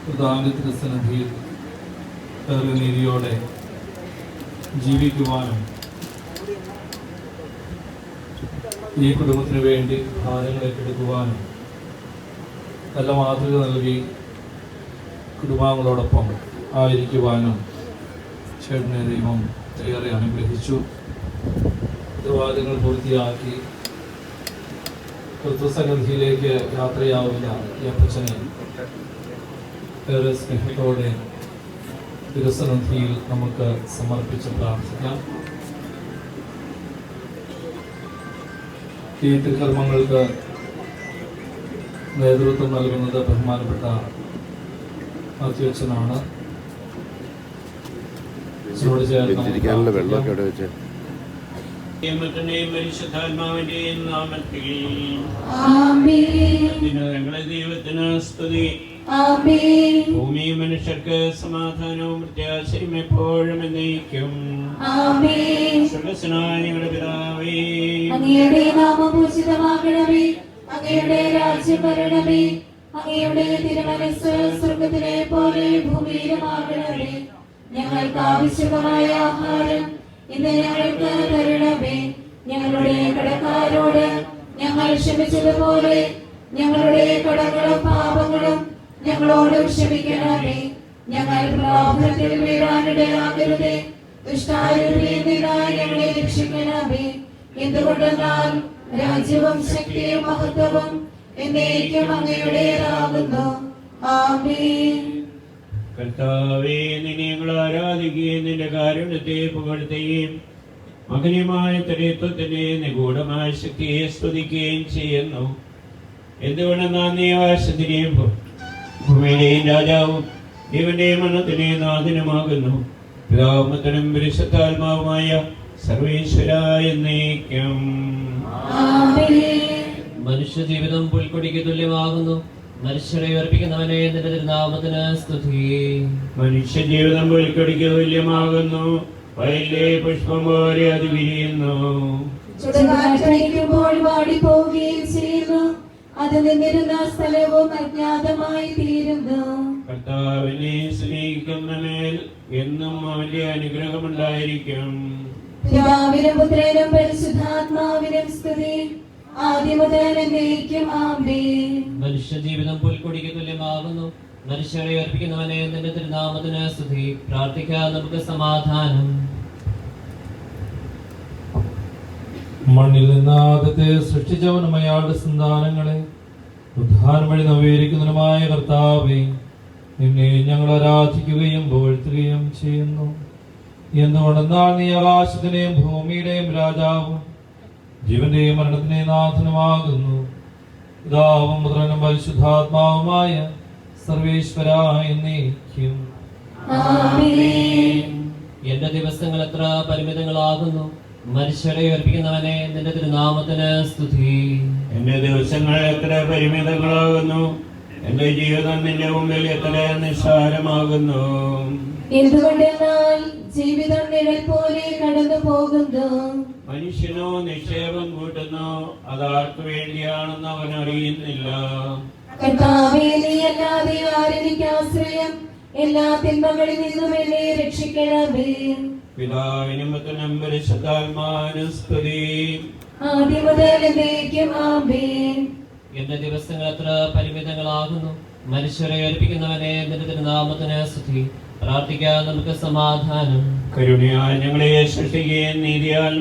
കർത്താവിന്റെ സന്നിധിയിൽ ഏറെ നീതിയോടെ ജീവിക്കുവാനും ഈ കുടുംബത്തിന് വേണ്ടി ഭാരങ്ങൾ ഏറ്റെടുക്കുവാനും നല്ല മാതൃക നൽകി കുടുംബാംഗങ്ങളോടൊപ്പം ആയിരിക്കുവാനും ചേട്ടനെ ദൈവം ഏറെ അനുഗ്രഹിച്ചു. ഉത്തരവാദിത്തങ്ങൾ പൂർത്തിയാക്കി കർത്തൃസന്നിധിയിലേക്ക് യാത്രയാവുന്ന ഈ അപ്പച്ചനെ ഏറെ സ്നേഹത്തോടെ തിരുസന്നിധിയിൽ നമുക്ക് സമർപ്പിച്ച് പ്രാർത്ഥിക്കാം. ഈ തിരുക്കർമ്മങ്ങൾക്ക് നേതൃത്വം നൽകുന്നത് ബഹുമാനപ്പെട്ട അധ്യക്ഷനാണ്. ദൈവത്തിന് സ്തുതി. ഭൂമി മനുഷ്യർക്ക് സമാധാനവും പ്രത്യാശയും എപ്പോഴും എന്നേക്കും. ഞങ്ങളുടെ പിതാവേ, അങ്ങയുടെ നാമം പൂജിതമാകണമേ, അങ്ങയുടെ രാജ്യം വരണമേ, അങ്ങയുടെ തിരുമനസ്സ് സ്വർഗ്ഗത്തിലെ പോലെ ഭൂമിയിലുമാകണമേ. ഞങ്ങൾക്ക് ആവശ്യമായ ആഹാരം ഇന്ന് ഞങ്ങൾക്ക് തരണമേ. ഞങ്ങളുടെ കടക്കാരോട് ഞങ്ങൾ ക്ഷമിച്ചതുപോലെ ഞങ്ങളുടെ കടങ്ങളും പാപങ്ങളും ഞങ്ങളോട് ക്ഷമിക്കണമേ. ഞങ്ങൾ പ്രലോഭനത്തിൽ വീഴാനിടയാകരുതേ, ദുഷ്ടാരൂപിയിൽ നിന്നായി ഞങ്ങളെ രക്ഷിക്കണമേ. എന്തുകൊണ്ടെന്നാൽ രാജ്യവും ശക്തിയും മഹത്വവും എന്നേക്കും അങ്ങയുടേതാകുന്നു. ആമേൻ. കർത്താവേ, നിന്നെ ഞങ്ങൾ ആരാധിക്കുകയും നിന്റെ കാരുണ്യത്തെ പുകഴ്ത്തുകയും മകനീയമായ ത്രിത്വത്തിന്റെ നിഗൂഢമായ ശക്തിയെ സ്തുതിക്കുകയും ചെയ്യുന്നു. എന്തുകൊണ്ടെന്നാൽ നീ ആകാശത്തിനെയും ഭൂമിയുടെയും രാജാവും ഇവന്റെയും മരണത്തിന്റെയും നാഥനുമാകുന്നു. പിതാവുമത്തനും പരിശുദ്ധാത്മാവുമായ സർവേശ്വര എന്നേക്കും. മനുഷ്യ ജീവിതം പുൽക്കൊടിക്ക് തുല്യമാകുന്നു. മനുഷ്യരെ ഉയർപ്പിക്കുന്നവനെ നിന്റെ തിരുനാമത്തിന് സ്തുതി. മനുഷ്യ ജീവിതം പുൽക്കൊടിക്ക് തുല്യമാകുന്നു. വയലിലെ പുഷ്പം പോലെ അത് വിരിയുന്നു. ചുടുകാറ്റടിക്കുമ്പോൾ വാടിപ്പോവുകയും ചെയ്യുന്നു. അത് നിന്നിരുന്ന സ്ഥലവും അജ്ഞാതമായി തീരുന്നു. കർത്താവിനെ സ്നേഹിക്കുന്ന മേൽ എന്നും അവന്റെ അനുഗ്രഹമുണ്ടായിരിക്കും. പിതാവിനും പുത്രനും പരിശുദ്ധാത്മാവിനും സ്തുതി, ആദ്യം മുതൽ എന്നേക്കും. ആമേൻ. മനുഷ്യ ജീവിതം പുൽക്കൊടിക്ക് തുല്യമാകുന്നു. മനുഷ്യരെ ഉയർപ്പിക്കുന്നവനെ നിന്റെ തിരുനാമത്തിന് സ്തുതി. പ്രാർത്ഥിക്കാൻ നമുക്ക് സമാധാനം. മണ്ണിൽ നിന്ന് ആദ്യത്തെ സൃഷ്ടിച്ചവനും അയാളുടെ സന്താനങ്ങളെ ഉദ്ധാനം വഴി നവീകരിക്കുന്നതിനുമായ കർത്താവേ, നിന്നെ ഞങ്ങൾ ആരാധിക്കുകയും പുകഴ്ത്തുകയും ചെയ്യുന്നു. എന്തുകൊണ്ടെന്നാൽ നീ ആകാശത്തിന്റെയും ഭൂമിയുടെയും രാജാവും ജീവന്റെയും മരണത്തിന്റെയും നാഥനുമാകുന്നു. പിതാവും പുത്രനും പരിശുദ്ധാത്മാവുമായ സർവേശ്വര എന്നേക്കും. എന്റെ ദിവസങ്ങൾ എത്ര പരിമിതങ്ങളാകുന്നു. മനുഷ്യരെ ഉയർപ്പിക്കുന്നവനെ നിന്റെ തിരുനാമത്തിന് സ്തുതി. എന്റെ ദിവസങ്ങൾ എത്ര പരിമിതങ്ങളാകുന്നു. എന്റെ ജീവിതം നിന്റെ മുമ്പിൽ എത്ര നിസ്സാരമാകുന്നു. എന്തുകൊണ്ടെന്നാൽ ജീവിതം നിഴൽ പോലെ കടന്നു പോകുന്നു. മനുഷ്യനോ നിക്ഷേപം കൂട്ടുന്നു, അതാർക്ക് വേണ്ടിയാണെന്ന് അവൻ അറിയുന്നില്ല. കർത്താവേ, നീ അല്ലാതെ ആരെനിക്ക് ആശ്രയം? എല്ലാ തിന്മകളിൽ നിന്നും എന്നെ രക്ഷിക്കണമേ. പിതാവിനും പുത്രനും പരിശുദ്ധാത്മാവിനും സ്തുതി, ആദ്യം മുതൽ എന്നേക്കും. ആമേൻ. എന്റെ ദിവസങ്ങൾ എത്ര പരിമിതങ്ങളാകുന്നു. മനുഷ്യരെ ഉയർപ്പിക്കുന്നവനെ നിന്റെ തിരുനാമത്തിന് സ്തുതി. പ്രാർത്ഥിക്കാൻ നമുക്ക് സമാധാനം. കരുണയാൽ ഞങ്ങളെ സൃഷ്ടിക്കുകയും നീതിയാൽ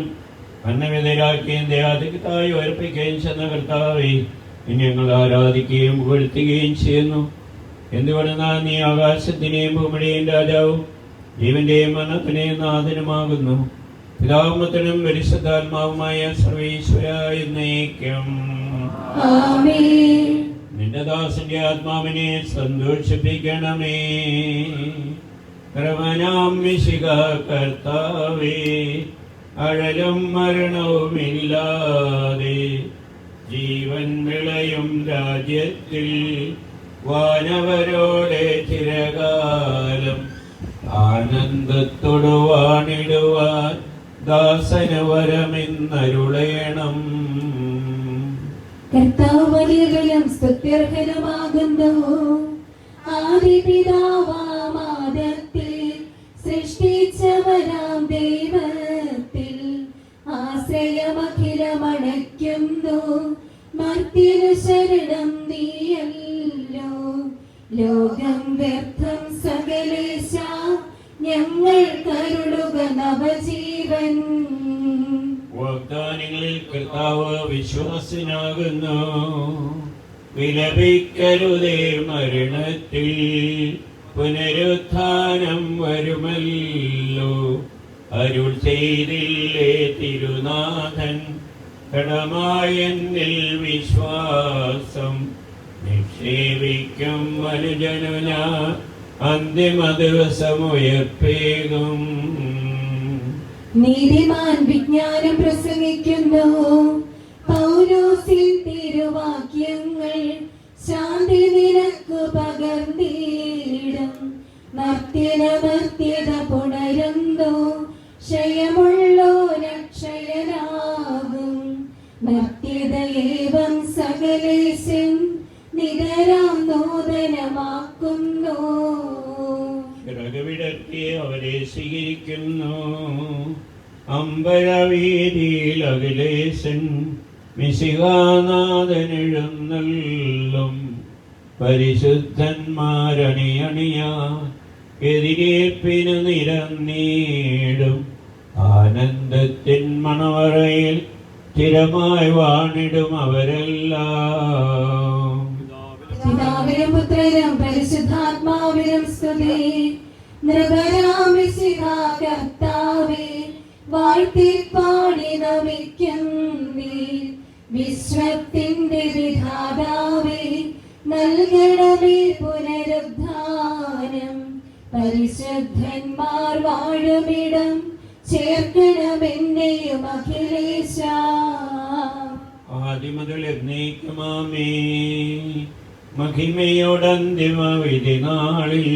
അന്നവിധരാക്കുകയും ദയാധികത്തായി ഉയർപ്പിക്കുകയും ചെന്ന കർത്താവേ, ഇനി ഞങ്ങൾ ആരാധിക്കുകയും പുകഴ്ത്തുകയും ചെയ്യുന്നു. എന്തുകൊണ്ടെന്നാൽ നീ ആകാശത്തിനെയും ഭൂമിയുടെയും രാജാവും ജീവന്റെയും മരണത്തിന്റെയും നാഥനുമാകുന്നു. പിതാവുമത്തനും പരിശുദ്ധാത്മാവുമായ സർവേശ്വര എന്നേക്കും. നിന്റെ ദാസന്റെ ആത്മാവിനെ സന്തോഷിപ്പിക്കണമേ. കർമ്മനാം മിശിഹ കർത്താവേ, അഴലും മരണവുമില്ലാതെ ജീവൻ വിളയും രാജ്യത്തിൽ വാനവരോടെ ചിരകാലം ആനന്ദത്തോടു വാണിടുവാൻ ദാസന് വരമെന്നരുളയണം. കർത്താവ് വലിയവനും സ്തുത്യർഹനുമാകുന്നു. ആദിപിതാവാമാദത്തിൽ സൃഷ്ടിച്ചവരാം ദൈവത്തിൽ ആശ്രയമഖിലമണയ്ക്കുന്നു. മർത്യനു ശരണം നീയല്ലോ. ലോകം വ്യർത്ഥം സകലേശ, ഞങ്ങൾ കരുളുക നവജീവൻ. വാഗ്ദാനങ്ങളിൽ കർത്താവ് വിശ്വാസനാകുന്നു. വിലപിക്കരുതേ മരണത്തിൽ, പുനരുത്ഥാനം വരുമല്ലോ. അരുൾ ചെയ്തില്ലേ തിരുനാഥൻ, കടമായെന്നിൽ വിശ്വാസം നിക്ഷേപിക്കും മനുജനു ഞാൻ അന്തിമ ദിവസം ഉയർപ്പേകും. നീതിമാൻ വിജ്ഞാനം പ്രസംഗിക്കുന്നു. പൗലോസിൻ തിരുവാക്യങ്ങൾ ശാന്തി നിനക്ക് പകർന്നിടും. മർത്യത പുണരുന്നു. ക്ഷയമുള്ളോരക്ഷയനാകും. മർത്യതയേവം സകലേശൻ നിതരാം നൂതനമാക്കുന്നു. വിടർത്തി അവരെ സ്വീകരിക്കുന്നു. അമ്പരവീതിയിൽ അഖിലേശൻ മിശിഹാനാഥനെഴുന്നള്ളും. പരിശുദ്ധന്മാരണിയണിയാ എതിരേൽപ്പിനു നിരന്നീടും. ആനന്ദത്തിൻ മണവറയിൽ സ്ഥിരമായി വാണിടും അവരെല്ലാം. പിതാവിനും പുത്രനും പരിശുദ്ധാത്മാവിനും സ്തുതി. നൃപരാം മിശിഹാ കർത്താവേ, വാഴ്ത്തിപ്പാടി നമിക്കുന്നീ. വിശ്വത്തിന്റെ വിധാതാവേ, നൽകണമേ പുനരുദ്ധാനം. പരിശുദ്ധന്മാർ വാഴുമിടം ചേർക്കണമെന്നെയും അഖിലേശ. ആദിമുതൽ എന്നേക്കുമാമേ. മഹിമയോടന്തിമ വിധി നാളിൽ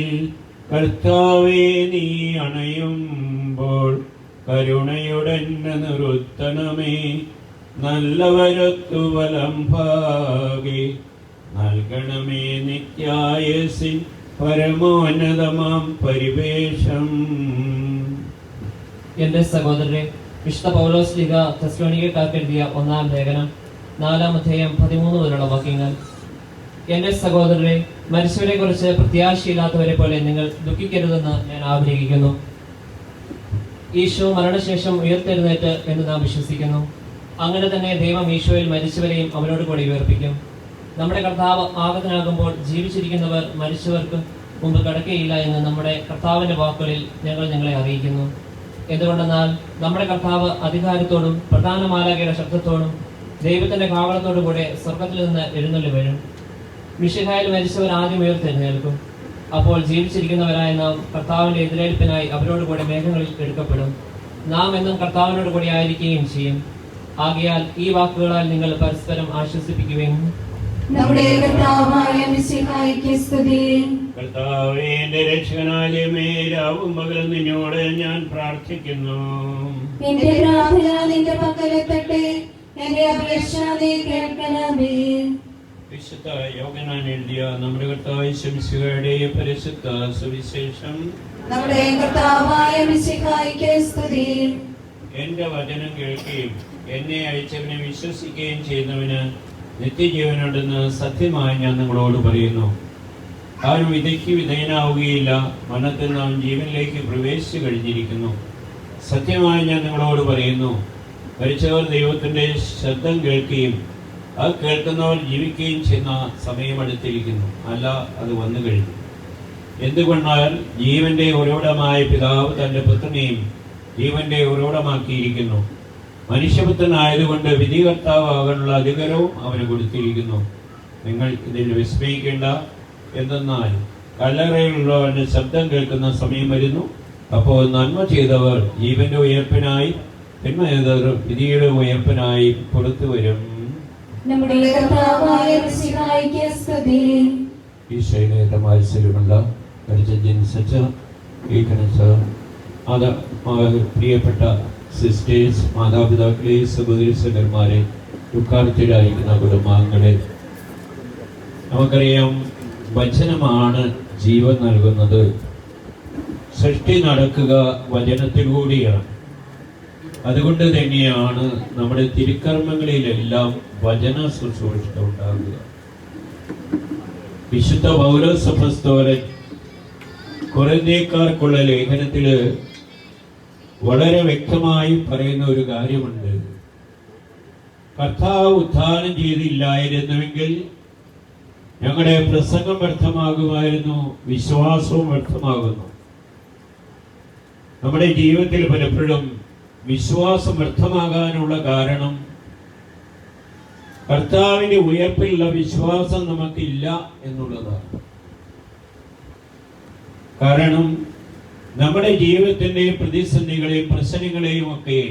കർത്താവേ നീ അണയുമ്പോൾ കരുണയുടന്നെ നിർത്തണമേ. നല്ലവരൊത്തു വലം ഭാഗി നൽകണമേ നിത്യായസിൻ പരമോന്നതമാം പരിവേഷം. എന്റെ സഹോദരരെ, വിശുദ്ധ പൗലോസ് ശ്ലീഹ തെസ്സലോനിക്കക്കാർക്ക് എഴുതിയ 1-ാം ലേഖനം 4-ാം അധ്യായം 13 മുതലുള്ള വാക്യങ്ങൾ. എന്റെ സഹോദരരെ, മരിച്ചവരെ കുറിച്ച് പ്രത്യാശയില്ലാത്തവരെ പോലെ നിങ്ങൾ ദുഃഖിക്കരുതെന്ന് ഞാൻ ആഗ്രഹിക്കുന്നു. ഈശോ മരണശേഷം ഉയർത്തെഴുന്നേറ്റ് എന്ന് നാം വിശ്വസിക്കുന്നു. അങ്ങനെ തന്നെ ദൈവം ഈശോയിൽ മരിച്ചവരെയും അവനോട് കൂടി ഉയർപ്പിക്കും. നമ്മുടെ കർത്താവ് ആഗതനാകുമ്പോൾ ജീവിച്ചിരിക്കുന്നവർ മരിച്ചവർക്ക് മുമ്പ് കടക്കുകയില്ല എന്ന് നമ്മുടെ കർത്താവിന്റെ വാക്കുകളിൽ ഞങ്ങൾ നിങ്ങളെ അറിയിക്കുന്നു. എന്തുകൊണ്ടെന്നാൽ നമ്മുടെ കർത്താവ് അധികാരത്തോടും പ്രധാന മാലാഖയുടെ ശബ്ദത്തോടും ദൈവത്തിന്റെ കാവളത്തോടും കൂടെ സ്വർഗത്തിൽ നിന്ന് എഴുന്നള്ളി വരും. മിശിഹായിൽ മരിച്ചവർ ആദ്യം ഉയർത്തെഴുന്നേൽക്കും. അപ്പോൾ ജീവിച്ചിരിക്കുന്നവരായ നാം കർത്താവിന്റെ എതിരേൽപ്പിനായി അവരോട് കൂടെ മേഘങ്ങളിൽ എടുക്കപ്പെടും. നാം എന്നും കർത്താവിനോട് കൂടി ആയിരിക്കുകയും ചെയ്യും. ആകയാൽ ഈ വാക്കുകളാൽ നിങ്ങൾ പരസ്പരം ആശ്വസിപ്പിക്കുകയും നമ്മുടെ കർത്താവായ മിശിഹായ്ക്ക് സ്തുതി. കർത്താവേ, എന്റെ രക്ഷകനായ രാവും പകലും നിന്നോട് ഞാൻ പ്രാർത്ഥിക്കുന്നു. എന്റെ പ്രാർത്ഥന നിന്റെ പക്കലെത്തട്ടെ. എന്റെ അപേക്ഷ നീ കേൾക്കണമേ. വിശുദ്ധ യോഹന്നാൻ എഴുതിയ നമ്മുടെ കർത്താവ് ശംസിഹയുടെ പരിശുദ്ധ സുവിശേഷം. നമ്മുടെ കർത്താവായ മിശിഹായ്ക്ക് സ്തുതി. എന്റെ വചനം കേൾക്കുകയും എന്നെ അയച്ചവനെ വിശ്വസിക്കുകയും ചെയ്യുന്നവന് നിത്യജീവനുണ്ടെന്ന് സത്യമായി ഞാൻ നിങ്ങളോട് പറയുന്നു. ആരും വിധയ്ക്ക് വിധേയനാവുകയില്ല, മരണത്തിൽ നാം ജീവനിലേക്ക് പ്രവേശിച്ചു കഴിഞ്ഞിരിക്കുന്നു. സത്യമായി ഞാൻ നിങ്ങളോട് പറയുന്നു, മരിച്ചവർ ദൈവത്തിന്റെ ശബ്ദം കേൾക്കുകയും അത് കേൾക്കുന്നവർ ജീവിക്കുകയും ചെയ്യുന്ന സമയമടുത്തിരിക്കുന്നു, അല്ല അത് വന്നു കഴിഞ്ഞു. എന്തുകൊണ്ടാൽ ജീവന്റെ ഉറവിടമായ പിതാവ് തന്റെ പുത്രനെയും ജീവന്റെ ഉറവിടമാക്കിയിരിക്കുന്നു. മനുഷ്യപുത്രനായതുകൊണ്ട് വിധികർത്താവാകാനുള്ള അധികാരവും അവന് കൊടുത്തിരിക്കുന്നു. നിങ്ങൾ ഇതിൽ വിസ്മയിക്കേണ്ട. എന്തെന്നാൽ കല്ലറയിലുള്ളവന്റെ ശബ്ദം കേൾക്കുന്ന സമയം വരുന്നു. അപ്പോൾ നന്മ ചെയ്തവർ ജീവന്റെ ഉയർപ്പിനായി, തിന്മ ചെയ്തവർ വിധിയുടെ ഉയർപ്പിനായി പുറത്തു വരും. നമ്മുടെ കർത്താവായ മിശിഹായ്ക്ക് സ്തുതി. ഈശോയുടെ വാത്സല്യമുള്ള പരിചരിച്ച ഈ കനച്ച അത് പ്രിയപ്പെട്ട സിസ്റ്റേഴ്സ്, മാതാപിതാക്കളെ, സഹോദരി സഹോദരന്മാരെ, ദുഃഖാർത്തിയിലായിരിക്കുന്ന കുടുംബാംഗങ്ങളെ, നമുക്കറിയാം വചനമാണ് ജീവൻ നൽകുന്നത്. സൃഷ്ടി നടക്കുക വചനത്തിലൂടെയാണ്. അതുകൊണ്ട് തന്നെയാണ് നമ്മുടെ തിരുക്കർമ്മങ്ങളിലെല്ലാം വചന ശുശ്രൂഷ ഉണ്ടാകുക. വിശുദ്ധ പൗലോസ് അപ്പോസ്തലൻ കൊരിന്ത്യക്കാർക്കുള്ള ലേഖനത്തില് വളരെ വ്യക്തമായി പറയുന്ന ഒരു കാര്യമുണ്ട്. കർത്താവ് ഉത്ഥാനം ചെയ്തില്ലായിരുന്നുവെങ്കിൽ ഞങ്ങളുടെ പ്രസംഗം വ്യർത്ഥമാകുമായിരുന്നു, വിശ്വാസവും വ്യർത്ഥമാകുന്നു. നമ്മുടെ ജീവിതത്തിൽ പലപ്പോഴും വിശ്വാസം വ്യർത്ഥമാകാനുള്ള കാരണം കർത്താവിന്റെ ഉയർപ്പിലുള്ള വിശ്വാസം നമുക്കില്ല എന്നുള്ളതാണ്. കാരണം നമ്മുടെ ജീവിതത്തിന്റെ പ്രതിസന്ധികളെയും പ്രശ്നങ്ങളെയും ഒക്കെ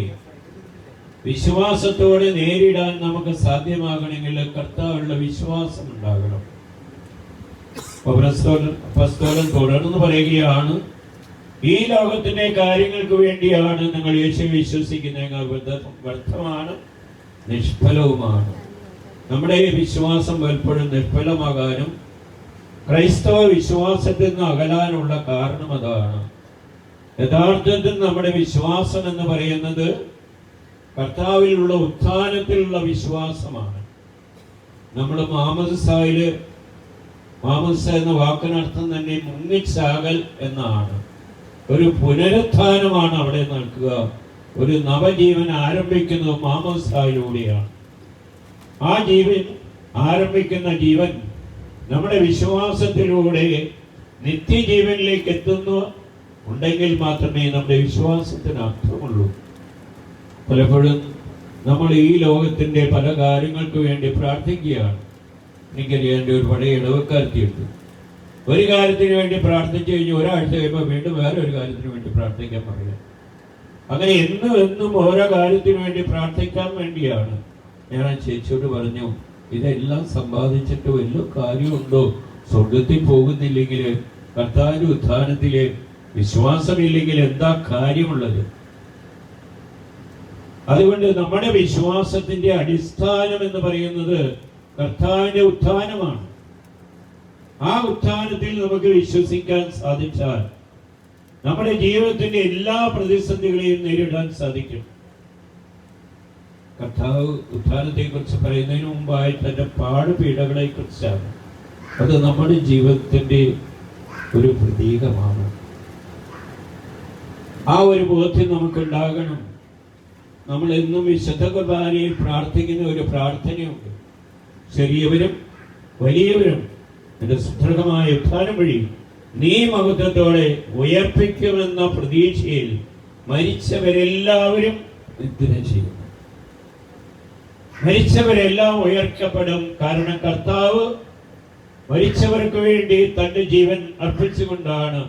വിശ്വാസത്തോടെ നേരിടാൻ നമുക്ക് സാധ്യമാകണമെങ്കിൽ കർത്താവിലുള്ള വിശ്വാസം ഉണ്ടാകണം. അപ്പോസ്തലൻ തുടർന്ന് പറയുകയാണ്, ഈ ലോകത്തിന്റെ കാര്യങ്ങൾക്ക് വേണ്ടിയാണ് നിങ്ങൾ യേശു വിശ്വസിക്കുന്നത്, വ്യർത്ഥമാണ്, നിഷ്ഫലവുമാണ്. നമ്മുടെ വിശ്വാസം പലപ്പോഴും നിഷ്ഫലമാകാനും ക്രൈസ്തവ വിശ്വാസത്തിൽ നിന്ന് അകലാനുള്ള കാരണം അതാണ്. യഥാർത്ഥത്തിൽ നമ്മുടെ വിശ്വാസം എന്ന് പറയുന്നത് കർത്താവിലുള്ള ഉത്ഥാനത്തിലുള്ള വിശ്വാസമാണ്. നമ്മൾ മാമോദിസ എന്ന വാക്കിനർത്ഥം തന്നെ മുങ്ങിച്ചാകൽ എന്നാണ്. ഒരു പുനരുത്ഥാനമാണ് അവിടെ നടക്കുക. ഒരു നവജീവൻ ആരംഭിക്കുന്നത് മാമോദിസയിലൂടെയാണ്. ആ ജീവൻ ആരംഭിക്കുന്ന ജീവൻ നമ്മുടെ വിശ്വാസത്തിലൂടെ നിത്യജീവനിലേക്ക് എത്തുന്നു ഉണ്ടെങ്കിൽ മാത്രമേ നമ്മുടെ വിശ്വാസത്തിന് അർത്ഥമുള്ളൂ. പലപ്പോഴും നമ്മൾ ഈ ലോകത്തിന്റെ പല കാര്യങ്ങൾക്ക് വേണ്ടി പ്രാർത്ഥിക്കുകയാണ്. എനിക്കറിയാൻ എൻ്റെ ഒരു പഴയ ഇടവക്കാരത്തിയുണ്ട്. ഒരു കാര്യത്തിന് വേണ്ടി പ്രാർത്ഥിച്ചു കഴിഞ്ഞ് ഒരാഴ്ച കഴിയുമ്പോൾ വീണ്ടും വേറെ ഒരു കാര്യത്തിന് വേണ്ടി പ്രാർത്ഥിക്കാൻ പറയാം. അങ്ങനെ എന്നും ഓരോ കാര്യത്തിന് വേണ്ടി പ്രാർത്ഥിക്കാൻ വേണ്ടിയാണ്. ഞാൻ ആ ചേച്ചിയോട് പറഞ്ഞു, ഇതെല്ലാം സമ്പാദിച്ചിട്ട് വല്ല കാര്യമുണ്ടോ? സ്വർഗത്തിൽ പോകുന്നില്ലെങ്കിൽ, കർത്താവിന്റെ ഉത്ഥാനത്തില് വിശ്വാസമില്ലെങ്കിൽ എന്താ കാര്യമുള്ളത്? അതുകൊണ്ട് നമ്മുടെ വിശ്വാസത്തിന്റെ അടിസ്ഥാനം എന്ന് പറയുന്നത് കർത്താവിന്റെ ഉത്ഥാനമാണ്. ആ ഉത്ഥാനത്തിൽ നമുക്ക് വിശ്വസിക്കാൻ സാധിച്ചാൽ നമ്മുടെ ജീവിതത്തിന്റെ എല്ലാ പ്രതിസന്ധികളെയും നേരിടാൻ സാധിക്കും. കർത്താവ് ഉത്ഥാനത്തെ കുറിച്ച് പറയുന്നതിന് മുമ്പായി തന്റെ പാടുപീഡകളെ കുറിച്ചാണ്. അത് നമ്മുടെ ജീവിതത്തിന്റെ ഒരു പ്രതീകമാണ്. ആ ഒരു ബോധ്യം നമുക്കുണ്ടാകണം. നമ്മൾ എന്നും വിശുദ്ധ കുർബാനയിൽ പ്രാർത്ഥിക്കുന്ന ഒരു പ്രാർത്ഥനയുണ്ട്. ചെറിയവരും വലിയവരും എന്റെ സുദൃഢമായ ഉത്ഥാനം വഴി നീ മഹത്വത്തോടെ ഉയർപ്പിക്കുമെന്ന പ്രതീക്ഷയിൽ മരിച്ചവരെല്ലാവരും നിദ്ര ചെയ്യുന്നു. മരിച്ചവരെല്ലാം ഉയർക്കപ്പെടും. കാരണം കർത്താവ് മരിച്ചവർക്ക് വേണ്ടി തന്റെ ജീവൻ അർപ്പിച്ചുകൊണ്ടാണ്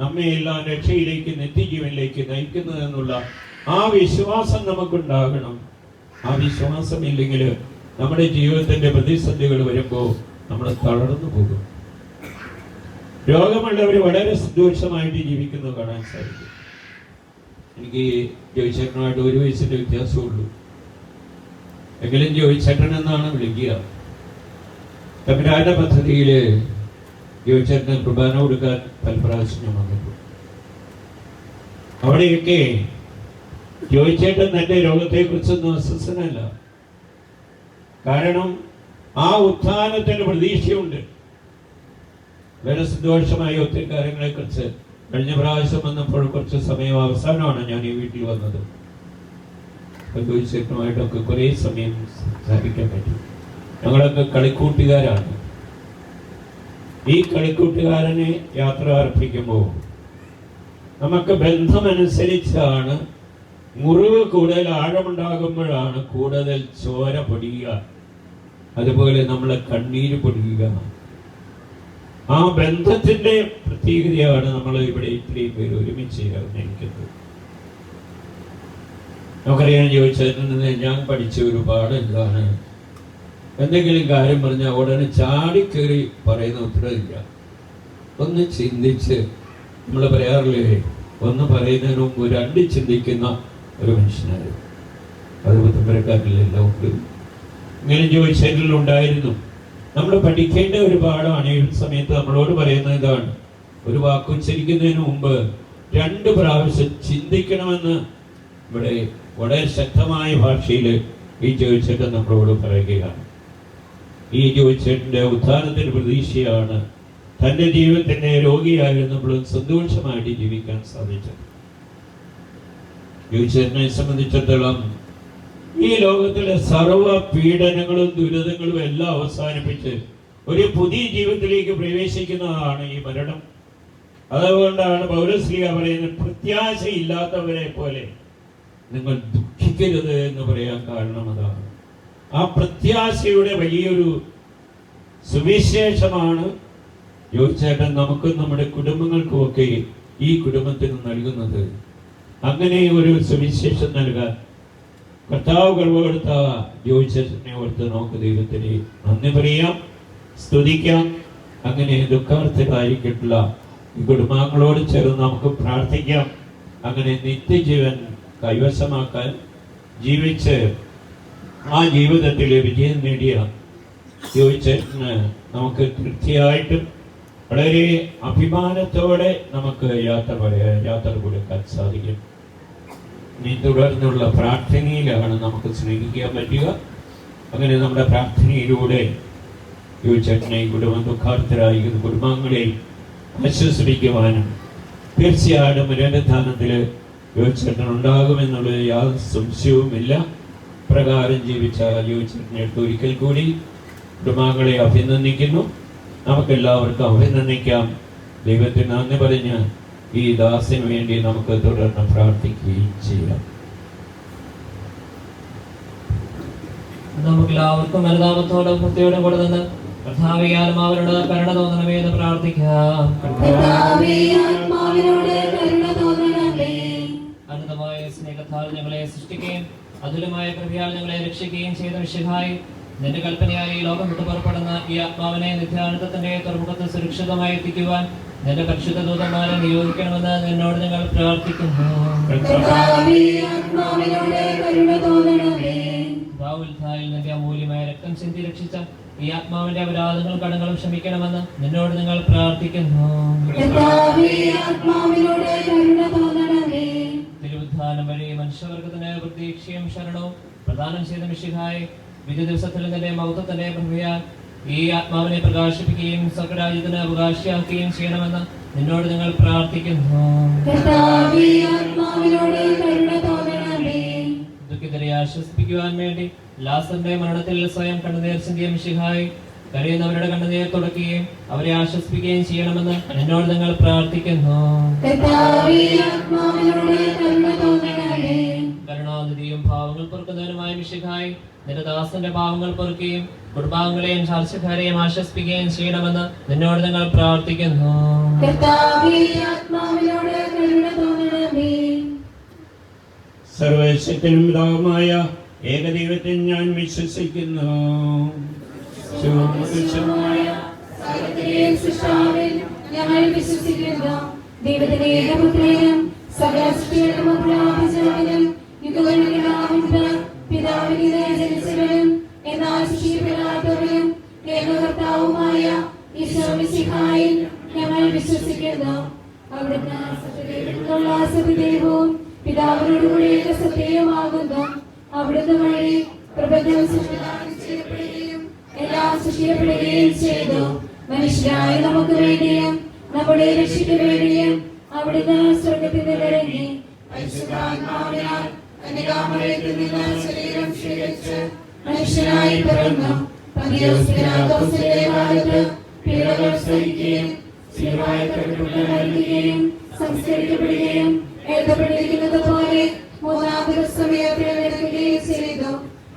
നമ്മെ എല്ലാം രക്ഷയിലേക്ക് നിത്യജീവനിലേക്ക് നയിക്കുന്നത് എന്നുള്ള ആ വിശ്വാസം നമുക്കുണ്ടാകണം. ആ വിശ്വാസം ഇല്ലെങ്കിൽ നമ്മുടെ ജീവിതത്തിന്റെ പ്രതിസന്ധികൾ വരുമ്പോൾ നമ്മൾ തളർന്നു പോകും. രോഗമുള്ളവർ വളരെ സന്തോഷമായിട്ട് ജീവിക്കുന്നത് കാണാൻ സാധിക്കും. എനിക്ക് ജോയിച്ചേട്ടനുമായിട്ട് 1 വയസ്സിന്റെ വ്യത്യാസമുള്ളൂ. എങ്കിലും ജോയിച്ചേട്ടൻ എന്നാണ് വിളിക്കുക. തമ്പുരാന്റെ പദ്ധതിയില് ജോയിച്ചേട്ടന് കുർബാന കൊടുക്കാൻ പല പ്രാവശ്യം ഞാൻ വന്നിട്ടുണ്ട്. അവിടെയൊക്കെ ജോയിച്ചേട്ടൻ തന്റെ രോഗത്തെ കുറിച്ചൊന്നും അസ്വസ്ഥനല്ല. കാരണം ആ ഉത്ഥാനത്തിന് പ്രതീക്ഷയുണ്ട്. വളരെ സന്തോഷമായ ഒത്തിരി കാര്യങ്ങളെ കുറിച്ച് കഴിഞ്ഞ പ്രാവശ്യം വന്നപ്പോൾ കുറച്ച് സമയം അവസാനമാണ് ഞാൻ ഈ വീട്ടിൽ വന്നത്. ജോയിച്ചേട്ടനുമായിട്ടൊക്കെ കുറേ സമയം സംസാരിക്കാൻ പറ്റി. ഞങ്ങളൊക്കെ കളിക്കൂട്ടുകാരാണ്. ഈ കളിക്കൂട്ടുകാരനെ യാത്ര അർപ്പിക്കുമ്പോൾ നമുക്ക് ബന്ധമനുസരിച്ചാണ് മുറിവ് കൂടുതൽ ആഴമുണ്ടാകുമ്പോഴാണ് കൂടുതൽ ചോര പൊടിയുക. അതുപോലെ നമ്മളെ കണ്ണീര് പൊടിയുക. ആ ബന്ധത്തിന്റെ പ്രത്യേകതയാണ് നമ്മൾ ഇവിടെ ഇത്രയും പേര് ഒരുമിച്ച് ചേർന്നിരിക്കുന്നത്. നമുക്കറിയാൻ ചോദിച്ചതിൽ ഞാൻ പഠിച്ച ഒരു പാഠം എന്താണ്, എന്തെങ്കിലും കാര്യം പറഞ്ഞാൽ ഉടനെ ചാടിക്കേറി പറയുന്ന ഉത്തരവില്ല. ഒന്ന് ചിന്തിച്ച്, നമ്മൾ പറയാറില്ലേ, ഒന്ന് പറയുന്നതിന് മുമ്പ് 2 ചിന്തിക്കുന്ന ഒരു മനുഷ്യനായിരുന്നു. അത് പുത്തമ്പരക്കാരിലെല്ലാം ഉണ്ട്. ഇങ്ങനെ ചോദിച്ചതിലുണ്ടായിരുന്നു. നമ്മൾ പഠിക്കേണ്ട ഒരു പാഠമാണ്. ഈ സമയത്ത് നമ്മളോട് പറയുന്ന ഇതാണ്, ഒരു വാക്ക് ഉച്ചരിക്കുന്നതിന് മുമ്പ് 2 പ്രാവശ്യം ചിന്തിക്കണമെന്ന് ഇവിടെ വളരെ ശക്തമായ ഭാഷയിൽ ഈ ജോയിച്ചേട്ടൻ നമ്മളോട് പറയുകയാണ്. ഈ ജോയിച്ചേട്ടൻ്റെ ഉത്ഥാനത്തിന് പ്രതീക്ഷയാണ് തൻ്റെ ജീവിതത്തിന്റെ രോഗിയായിരുന്നപ്പോഴും സന്തോഷമായിട്ട് ജീവിക്കാൻ സാധിച്ചത്. ജോയിച്ചേട്ടനെ സംബന്ധിച്ചിടത്തോളം ഈ ലോകത്തിലെ സർവ്വ പീഡനങ്ങളും ദുരിതങ്ങളും എല്ലാം അവസാനിപ്പിച്ച് ഒരു പുതിയ ജീവിതത്തിലേക്ക് പ്രവേശിക്കുന്നതാണ് ഈ മരണം. അതുകൊണ്ടാണ് പൗലോസ്ലീഹ പറയുന്നത്, പ്രത്യാശയില്ലാത്തവരെ പോലെ നിങ്ങൾ ദുഃഖിക്കരുത് എന്ന് പറയാൻ കാരണം അതാണ്. ആ പ്രത്യാശയുടെ വലിയൊരു സുവിശേഷമാണ് ജോയിച്ചേട്ടൻ നമുക്കും നമ്മുടെ കുടുംബങ്ങൾക്കുമൊക്കെ ഈ കുടുംബത്തിന് നൽകുന്നത്. അങ്ങനെ ഒരു സുവിശേഷം നൽകാൻ കർത്താവ് കൃപ ജോയിച്ചേട്ടനെ ഓർത്ത് നമുക്ക് ദൈവത്തിന് നന്ദി പറയാം, സ്തുതിക്കാം. അങ്ങനെ ദുഃഖാർത്ഥരായിരിക്കില്ല ഈ കുടുംബാംഗങ്ങളോട് ചേർന്ന് നമുക്ക് പ്രാർത്ഥിക്കാം. അങ്ങനെ നിത്യജീവൻ കൈവശമാക്കാൻ ജീവിച്ച് ആ ജീവിതത്തിൽ വിജയം നേടിയ ജോയിച്ചേട്ടന് നമുക്ക് തീർച്ചയായിട്ടും വളരെ അഭിമാനത്തോടെ നമുക്ക് യാത്ര കൊടുക്കാൻ സാധിക്കും. ഇനി തുടർന്നുള്ള പ്രാർത്ഥനയിലാണ് നമുക്ക് സ്നേഹിക്കാൻ പറ്റുക. അങ്ങനെ നമ്മുടെ പ്രാർത്ഥനയിലൂടെ ജോയിച്ചേട്ടനെ കുടുംബം ദുഃഖാർത്ഥരായിരിക്കുന്ന കുടുംബാംഗങ്ങളെ ആശ്വസിപ്പിക്കുവാനും തീർച്ചയായിട്ടും പുനരുത്ഥാനത്തിൽ ജോയിച്ചേട്ടൻ ഉണ്ടാകുമെന്നുള്ള യാതൊരു സംശയവുമില്ല. പ്രകാരം ജീവിച്ച ജോയിച്ചേട്ടനെ എടുത്ത് ഒരിക്കൽ കൂടി കുടുംബാംഗങ്ങളെ അഭിനന്ദിക്കുന്നു. നമുക്കെല്ലാവർക്കും അഭിനന്ദിക്കാം. ദൈവത്തിന് നന്ദി പറഞ്ഞ് ഈ ദാസിന് വേണ്ടി നമുക്ക് തുടർന്ന് പ്രാർത്ഥിക്കുകയും ചെയ്യാം. നമുക്കെല്ലാവർക്കും അനുതാപത്തോടും ഭക്തിയോടും കൂടെ നിന്ന് കർത്താവിയാലും അവരോട് കരുണ തോന്നണമേ എന്ന് പ്രാർത്ഥിക്കാം. അനന്തമായ സ്നേഹത്താൽ ഞങ്ങളെ സൃഷ്ടിക്കുകയും അതുലമായ കൃപയാൽ ഞങ്ങളെ രക്ഷിക്കുകയും ചെയ്ത വിശുദ്ധായി നിന്റെ കൽപ്പനയായി ലോകം വിട്ടു പുറപ്പെടുന്ന ഈ ആത്മാവിനെ നിത്യാനന്ദത്തിന്റെ തുറമുഖത്ത് സുരക്ഷിതമായി എത്തിക്കുവാൻ നിന്റെ പരിശുദ്ധ ദൂതന്മാരെ നിയോഗിക്കണമെന്ന് നിന്നോട് ഞങ്ങൾ പ്രാർത്ഥിക്കുന്നു. നിന്റെ അമൂല്യമായ രക്തം ചിന്തി രക്ഷിച്ച ഈ ആത്മാവിന്റെ അപരാധങ്ങളും കടങ്ങളും ക്ഷമിക്കണമെന്ന് നിന്നോട് ഞങ്ങൾ പ്രാർത്ഥിക്കുന്നു. തിരുവുദ്ധാനം വഴി മനുഷ്യവർഗത്തിന് പ്രതീക്ഷയും ശരണവും പ്രദാനം ചെയ്ത മിശിഹായി വിധി ദിവസത്തിൽ നിന്റെ മഹത്വത്തിന്റെ പ്രഭയാൽ ഈ ആത്മാവിനെ പ്രകാശിപ്പിക്കുകയും സ്വർഗ്ഗരാജ്യത്തിന് അവകാശിയാക്കുകയും ചെയ്യണമെന്ന് നിന്നോട് ഞങ്ങൾ പ്രാർത്ഥിക്കുന്നു. ദുഃഖിതരെ ആശ്വസിപ്പിക്കുവാൻ വേണ്ടി ലാസറിന്റെ മരണത്തിൽ സ്വയം കണ്ണുനീർ ചിന്തിയ മിശിഹായി കരയുന്നവരുടെ കണ്ണുനീർ തുടക്കുകയും അവരെ ആശ്വസിപ്പിക്കുകയും ചെയ്യണമെന്ന് നിന്നോട് ഞങ്ങൾ പ്രാർത്ഥിക്കുന്നു. കരുണാനിധിയും ഭാവങ്ങൾ പൊറുക്കുന്നവനുമായ മിശിഹായി നിന്റെ ദാസന്റെ ഭാവങ്ങൾ പൊറുക്കുകയും കുടുംബാംഗങ്ങളെയും ചാർച്ചക്കാരെയും ആശ്വസിപ്പിക്കുകയും ചെയ്യണമെന്ന് നിന്നോട് ഞങ്ങൾ പ്രാർത്ഥിക്കുന്നു. സർവശക്തനും പിതാവുമായ ഏകദൈവത്തിൽ ഞാൻ വിശ്വസിക്കുന്നു. ഞങ്ങൾ വിശ്വസിക്കുന്നു. ദൈവത്തിന്റെ ഏകപുത്രനും സകല സൃഷ്ടികൾക്കും പിതാവിനെ ജനിച്ചവനും എന്നാൽ സൃഷ്ടിക്കപ്പെടാത്തവനും ഏകകർത്താവുമായ ഈശോ മിശിഹായിൽ ഞങ്ങൾ വിശ്വസിക്കുന്നു. അവിടുന്ന് സത്യദൈവവും പിതാവിനോടുകൂടി സത്യമാകുന്നു. അവിടുന്ന് വഴി പ്രപഞ്ചം സൃഷ്ടിക്കപ്പെടുകയും എല്ലാം സൃഷ്ടിക്കപ്പെടുകയും ചെയ്തു. മനുഷ്യരായ നമുക്ക് വേണ്ടിയും നമ്മുടെ രക്ഷയ്ക്ക് വേണ്ടിയും അവിടുന്ന് സ്വർഗ്ഗത്തിൽ നിന്നിറങ്ങി പരിശുദ്ധാത്മാവിനാൽ കന്യകാമറിയത്തിൽ നിന്ന് ശരീരം സ്വീകരിച്ച് മനുഷ്യനായി പിറന്നു. പന്തിയോസ് പിലാത്തോസിന്റെ കാലത്ത് പീഡകൾ സഹിക്കുകയും മരിക്കുകയും സംസ്കരിക്കപ്പെടുകയും എഴുതപ്പെട്ടിരിക്കുന്നത് പോലെ 3-ാം ദിവസം ഉയർത്തെഴുന്നേൽക്കുകയും ചെയ്തു.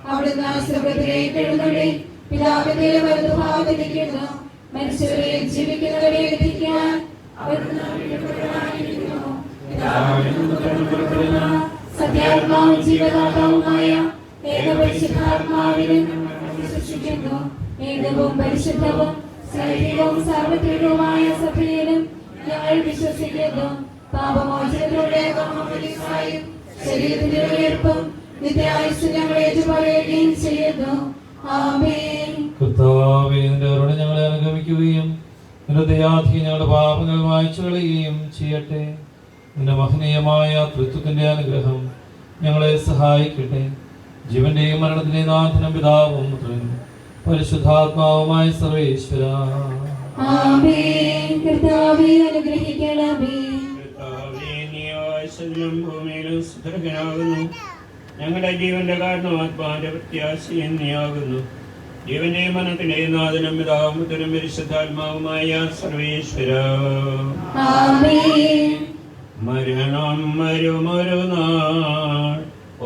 അവിടുന്ന് സ്വർഗ്ഗത്തിലേക്ക് എഴുന്നള്ളി പിതാവിന്റെ വലതുഭാഗത്തിരിക്കുന്നു. മരിച്ചവരെയും ജീവിക്കുന്നവരെയും എത്തിക്കാൻ സത്യാത്മാവും ജീവദാതാവുമായ ഏകപരിശുദ്ധാത്മാവിനെ വിശ്വസിക്കുന്നു. ഏകവും പരിശുദ്ധവും സൈനികവും സാർവത്രികവുമായ സഭയിലും ഞങ്ങൾ വിശ്വസിക്കുന്നു. പാപമോചനത്തിലൂടെ ശരീരത്തിന്റെ ഉയർപ്പും നിത്യായുസ്സും ഞങ്ങൾ ഏറ്റുപറയുകയും ചെയ്യുന്നു. ആമേൻ. കർത്താവേ, നിന്റെ കരുണ ഞങ്ങളെ അനുഗമിക്കുകയും നിന്റെ ദയാധികം ഞങ്ങളുടെ പാപങ്ങൾ മായ്ച്ചു കളയുകയും ചെയ്യട്ടെ. നിന്റെ മഹനീയമായ തൃത്വത്തിന്റെ അനുഗ്രഹം ഞങ്ങളെ സഹായിക്കട്ടെ. ജീവന്റെയും മരണത്തിന്റെയും നാഥനും പിതാവും പുത്രനും പരിശുദ്ധാത്മാവുമായ സർവേശ്വര. ആമേൻ. കർത്താവേ, അനുഗ്രഹിക്കണമേ. കർത്താവേ, നീ ആകാശത്തിലും ഭൂമിയിലും സുദൃഢനാകുന്നു. ഞങ്ങളുടെ ജീവന്റെ കാരണമാത്മാവിന്റെ പ്രത്യാശയും നീയാകുന്നു. ജീവന്റെയും മനത്തിന്റെയും നാഥനും പിതാവും പുത്രനും പരിശുദ്ധാത്മാവുമായ സർവേശ്വര. ആമേൻ. മരണം വരുമൊരു നാൾ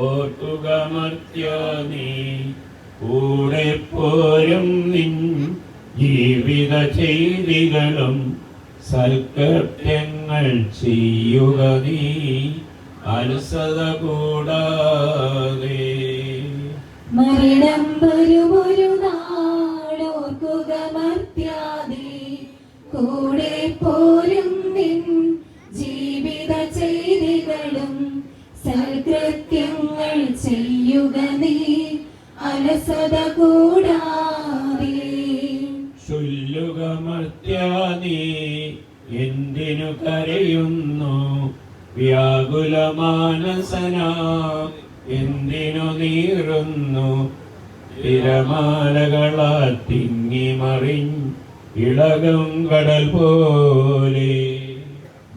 ഓർക്കുക മർത്യ നീ, കൂടെ പോരും നിൻ ജീവിത ചെയ്തികളും സൽകൃത്യങ്ങൾ ചെയ്യുക നീ അലസത കൂടാതെ. മരണം വരുമൊരു നാളോർക്കുക മർത്യാദി, കൂടെ പോരും നിൻ ജീവിത ചെയ്തികളും സൽകൃത്യങ്ങൾ ചെയ്യുക നീ അലസത കൂടാതെ. ചൊല്ലുക മർത്യ നീ എന്തിനു കരയുന്നു, വ്യാകുലമാനസന എന്തിനു നീറുന്നു. തിരമാലകളാൽ തിങ്ങിമറിഞ്ഞ് ഇളകും കടൽ പോലെ.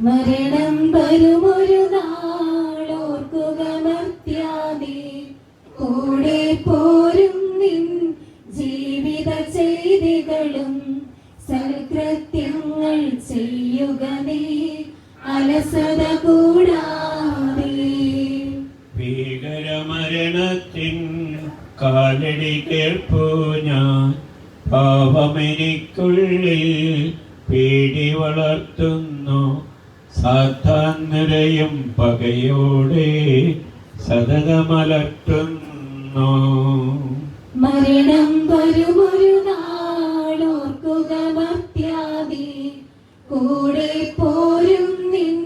മരണം വരുമൊരു നാളോർക്കുക മർത്യാദി, കൂടെ പോരും നിൻ ജീവിത ചെയ്തികളും സൽകൃത്യങ്ങൾ ചെയ്യുക നീ അലസത കൂടാതെ. ഭീകരമരണത്തിൻ കാലടി കേൾപ്പു ഞാൻ, പാപമെനിക്കുള്ളിൽ പേടി വളർത്തുന്നു. സാത്താൻ നിറയും പകയോടെ സതതമലർത്തുന്നു. മരണം വരുമൊരു നാളോർക്കുക മർത്യാദി, കൂടെ പോരും നിൻ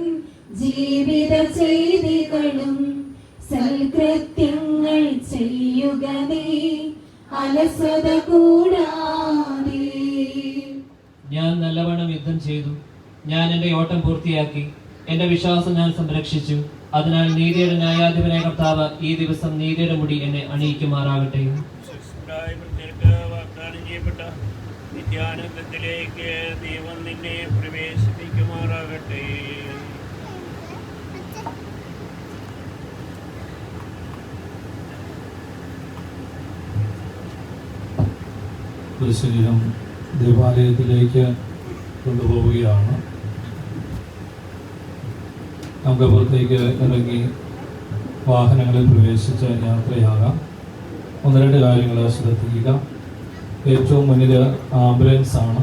ജീവിത ചെയ്തികളും സൽകൃത്യങ്ങൾ ചെയ്യുക നീ അലസത കൂടാതെ. ഞാൻ നല്ലവണ്ണം യുദ്ധം ചെയ്തു, ഞാൻ എൻ്റെ ഓട്ടം പൂർത്തിയാക്കി, എൻ്റെ വിശ്വാസം ഞാൻ സംരക്ഷിച്ചു. അതിനാൽ നീതിയുടെ ന്യായാധിപനായ കർത്താവ് ഈ ദിവസം നീതിയുടെ മുടി എന്നെ അണിയിക്കുമാറാകട്ടെ. വാഗ്ദാനം ചെയ്യപ്പെട്ട നിത്യാനന്ദത്തിലേക്ക് ദൈവം നിന്നെ പ്രവേശിപ്പിക്കുമാറാകട്ടെ. ശരീരം ദേവാലയത്തിലേക്ക് കൊണ്ടുപോവുകയാണ്. നമുക്ക് പുറത്തേക്ക് ഇറങ്ങി വാഹനങ്ങളിൽ പ്രവേശിച്ച് യാത്രയാകാം. ഒന്ന് രണ്ട് കാര്യങ്ങൾ ശ്രദ്ധിക്കുക. ഏറ്റവും മുന്നിൽ ആംബുലൻസ് ആണ്.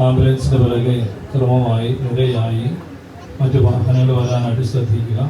ആംബുലൻസിൻ്റെ പിറകെ ക്രമമായി നിരയായി മറ്റു വാഹനങ്ങൾ വരാനായിട്ട് ശ്രദ്ധിക്കുക.